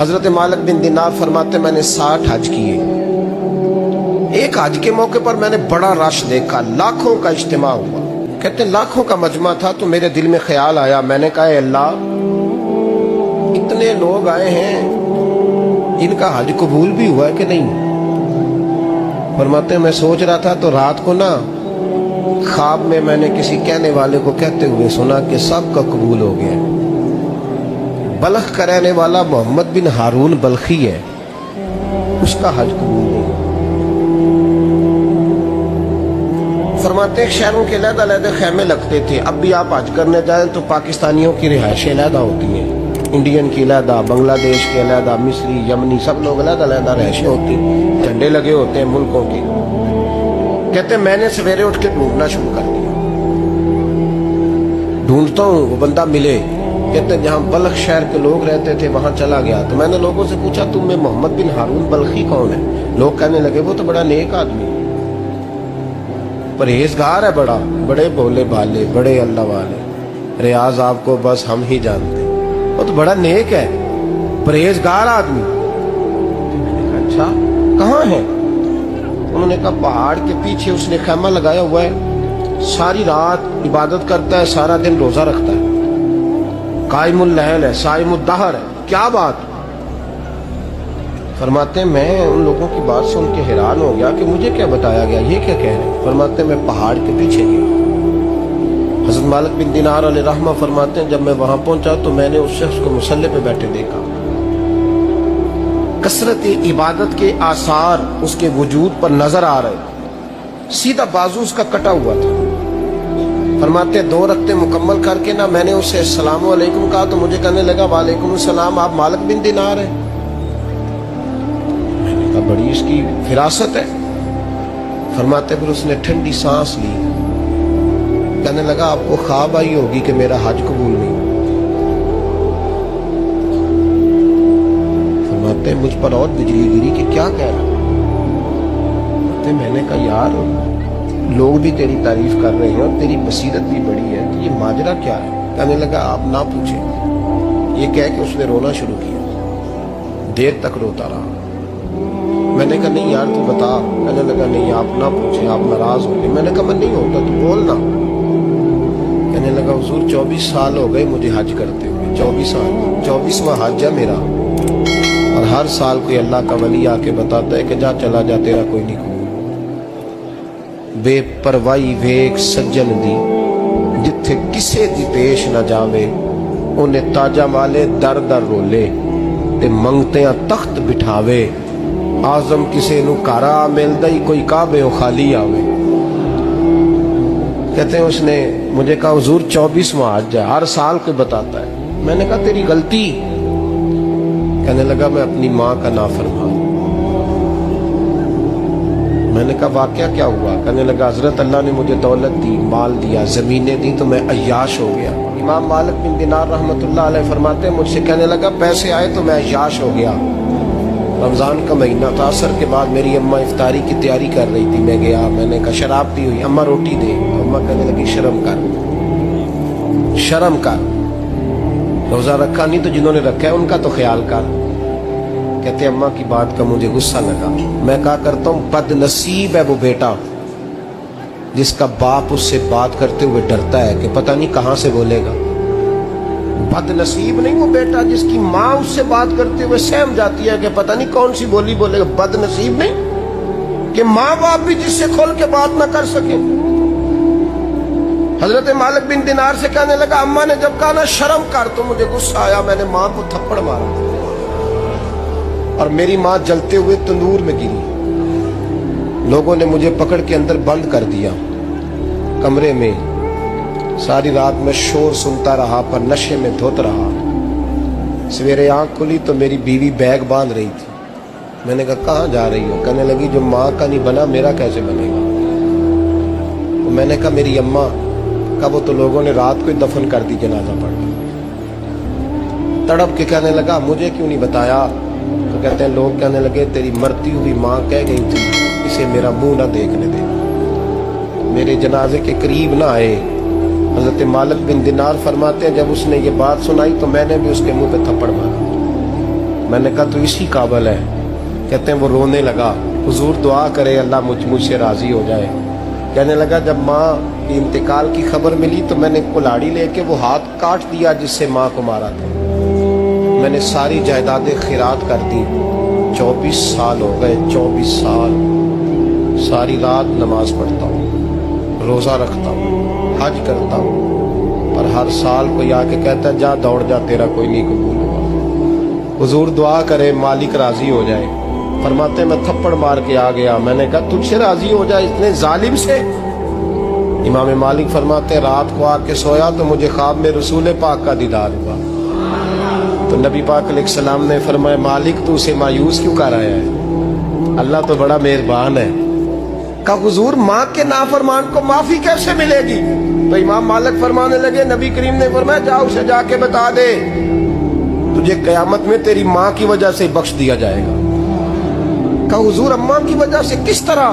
हजरत मालिक बिन दिनार फरमाते मैंने 60 हज किए। एक हज के मौके पर मैंने बड़ा रश देखा, लाखों का इज्तिमा हुआ। कहते लाखों का मजमा था तो मेरे दिल में ख्याल आया, मैंने कहा अल्लाह इतने लोग आए हैं, इनका हज कबूल भी हुआ है कि नहीं? फरमाते मैं सोच रहा था तो रात को ना ख्वाब में मैंने किसी कहने वाले को कहते हुए सुना कि सब का कबूल हो गया। बल्ख का रहने वाला मोहम्मद बिन हारून बल्खी है, उसका हज कबूल नहीं। फरमाते शहरों के अलग-अलग खैमे लगते थे। अब भी आप हज करने जाएं तो पाकिस्तानियों की रिहाइशें अलग होती हैं, इंडियन की अलग, बांग्लादेश के अलग, मिस्री, यमनी, सब लोग अलग-अलग रिहाइशें होती हैं, झंडे लगे होते हैं मुल्कों के। कहते मैंने सवेरे उठ के ढूंढना शुरू कर दिया, ढूंढता हूँ वो बंदा मिले। कहते जहाँ बल्ख शहर के लोग रहते थे वहां चला गया तो मैंने लोगों से पूछा तुम में मोहम्मद बिन हारून बल्खी कौन है? लोग कहने लगे वो तो बड़ा नेक आदमी, परहेजगार है, बड़े भोले भाले, बड़े अल्लाह वाले, रियाज आपको बस हम ही जानते, वो तो बड़ा नेक है, परहेजगार आदमी। मैंने कहा अच्छा कहाँ है? उन्होंने कहा पहाड़ के पीछे उसने खैमा लगाया हुआ है, सारी रात इबादत करता है, सारा दिन रोजा रखता है, कायमुल लैल है, साइमुद दहर है। क्या बात? फरमाते मैं उन लोगों की बात सुन के हैरान हो गया कि मुझे क्या बताया गया, ये क्या कह रहे हैं? फरमाते मैं पहाड़ के पीछे गया। हज़रत मालिक बिन दिनार अलैहि रहमा फरमाते हैं जब मैं वहां पहुंचा तो मैंने उस शख्स को मुसल्ले पे बैठे देखा। कसरत इबादत के आसार उसके वजूद पर नजर आ रहे, सीधा बाजू उसका कटा हुआ था। फरमाते 2 रकते मुकम्मल करके ना मैंने उसे अस्सलाम वालेकुम कहा तो मुझे कहने लगा वालेकुम सलाम, आप मालिक बिन दिनार हैं? मैंने कहा बड़ी इसकी फिरासत है। फरमाते फिर उसने ठंडी सांस ली, कहने लगा आपको ख्वाब आई होगी कि मेरा हज कबूल नहीं। फरमाते मुझ पर और बिजली गिरी कि क्या कह रहा? मैंने कहा यार लोग भी तेरी तारीफ कर रहे हैं और तेरी बसीरत भी बड़ी है, तो ये माजरा क्या है? कहने लगा आप ना पूछे। ये कह के उसने रोना शुरू किया, देर तक रोता रहा। मैंने कहा नहीं यार तू बता। कहने लगा नहीं आप ना पूछे, आप नाराज हो गए। मैंने कहा मैं नहीं होता, तू बोल ना। कहने लगा हुजूर 24 साल हो गए मुझे हज करते हुए, 24 साल, 24वां हज है मेरा, और हर साल कोई अल्लाह का वली आके बताता है कि जा चला जा तेरा कोई नहीं। बेपरवाही वेख सज्जन दी जिथे किसे दी पेश न जावे, उन्हें ताजा वाले दर दर रोले ते मंगतियां तख्त बिठावे। आजम किसे नु कारा मिलदा ही कोई काबे खाली आवे। कहते हैं उसने मुझे कहा हुजूर 24वां हज है, हर साल कोई बताता है। मैंने कहा तेरी गलती। कहने लगा मैं अपनी माँ का नाफरमान। मैंने कहा वाकया क्या हुआ? कहने लगा हजरत अल्लाह ने मुझे दौलत दी, माल दिया, जमीनें दी तो मैं अय्याश हो गया। इमाम मालिक बिन दिनार रहमतुल्लाह अलैह फरमाते हैं मुझसे कहने लगा पैसे आए तो मैं अय्याश हो गया। रमजान का महीना था, असर के बाद मेरी अम्मा इफ्तारी की तैयारी कर रही थी, मैं गया, मैंने कहा शराब पी हुई, अम्मा रोटी दे। अम्मा कहने लगी शर्म कर, शर्म कर, रोजा रखा नहीं तो जिन्होंने रखा है उनका तो ख्याल कर। कहते अम्मा की बात का मुझे गुस्सा लगा। मैं कहा करता हूँ बदनसीब है वो बेटा जिसका बाप उससे बात करते हुए डरता है कि पता नहीं कहां से बोलेगा। बदनसीब नहीं वो बेटा जिसकी माँ उससे बात करते हुए सहम जाती है कि पता नहीं कौन सी बोली बोलेगा। बदनसीब नहीं कि माँ बाप भी जिससे खोल के बात ना कर सके। हजरत मालिक बिन दिनार से कहने लगा अम्मा ने जब कहा ना शर्म कर तो मुझे गुस्सा आया, मैंने माँ को थप्पड़ मारा और मेरी माँ जलते हुए तंदूर में गिरी। लोगों ने मुझे पकड़ के अंदर बंद कर दिया कमरे में। सारी रात में शोर सुनता रहा पर नशे में धुत रहा। सवेरे आंख खुली तो मेरी बीवी बैग बांध रही थी। मैंने कहा कहाँ जा रही हो? कहने लगी जो माँ का नहीं बना मेरा कैसे बनेगा? तो मैंने कहा मेरी अम्मा का वो तो लोगों ने रात को ही दफन कर दी, जनाजा पढ़ के। तड़प के कहने लगा मुझे क्यों नहीं बताया? तो कहते हैं लोग कहने लगे तेरी मरती हुई माँ कह गई थी इसे मेरा मुंह ना देखने दे। मेरे जनाजे के करीब ना आए। हजरत मालिक बिन दिनार फरमाते हैं जब उसने ये बात सुनाई तो मैंने भी उसके मुंह पे थप्पड़ मारा। میں نے کہا تو اسی قابل ہے. کہتے ہیں وہ رونے لگا, حضور دعا کرے اللہ مجھ سے راضی ہو جائے. کہنے لگا جب ماں کی انتقال کی خبر ملی تو میں نے کلاڑی لے کے وہ ہاتھ کاٹ دیا جس سے ماں کو مارا تھا. میں نے ساری جائیدادیں خیرات کر دی. 24 سال ہو گئے, 24 سال. ساری رات نماز پڑھتا ہوں, روزہ رکھتا ہوں, حج کرتا ہوں, پر ہر سال کوئی آ کے کہتا ہے جا دوڑ جا, تیرا کوئی نہیں قبول ہوا. حضور دعا کرے مالک راضی ہو جائے. فرماتے میں تھپڑ مار کے آ گیا. میں نے کہا تجھ سے راضی ہو جائے اتنے ظالم سے. امام مالک فرماتے رات کو آ کے سویا تو مجھے خواب میں رسول پاک کا دیدار ہوا. تو نبی پاک علیہ السلام نے فرمایا مالک تو اسے مایوس کیوں کر آیا ہے, اللہ تو بڑا مہربان ہے. کہا حضور ماں کے نافرمان کو معافی کیسے ملے گی؟ تو امام مالک فرمانے لگے نبی کریم نے فرمایا جا اسے جا کے بتا دے تجھے قیامت میں تیری ماں کی وجہ سے بخش دیا جائے گا. کہا حضور اماں کی وجہ سے کس طرح؟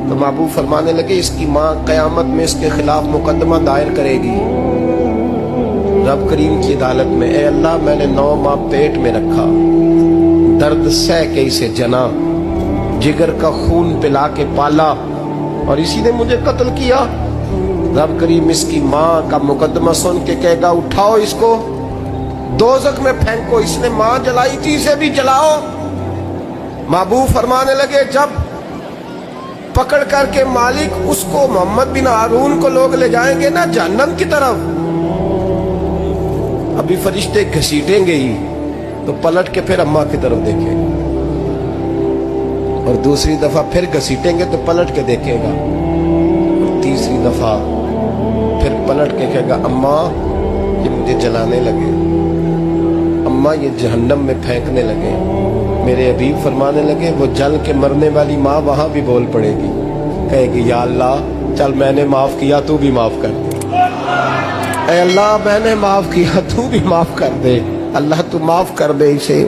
تو محبوب فرمانے لگے اس کی ماں قیامت میں اس کے خلاف مقدمہ دائر کرے گی رب کریم کی عدالت میں, اے اللہ میں نے 9 ماہ پیٹ میں رکھا, درد سہ کے اسے جنا, جگر کا خون پلا کے پالا, اور اسی نے مجھے قتل کیا. رب کریم اس کی ماں کا مقدمہ سن کے کہے گا اٹھاؤ اس کو دوزخ میں پھینکو, اس نے ماں جلائی تھی اسے بھی جلاؤ. محبوب فرمانے لگے جب پکڑ کر کے مالک اس کو محمد بن ہارون کو لوگ لے جائیں گے نا جہنم کی طرف, ابھی فرشتے گھسیٹیں گے ہی تو پلٹ کے پھر اماں کی طرف دیکھے گا, اور دوسری دفعہ پھر گھسیٹیں گے تو پلٹ کے دیکھے گا, اور تیسری دفعہ پھر پلٹ کے کہے گا اماں یہ مجھے جلانے لگے, اماں یہ جہنم میں پھینکنے لگے. میرے حبیب فرمانے لگے وہ جل کے مرنے والی ماں وہاں بھی بول پڑے گی, کہے گی یا اللہ چل میں نے معاف کیا تو بھی معاف کر دے, اے اللہ میں نے معاف کیا تو بھی معاف کر دے, اللہ تو معاف کر دے اسے.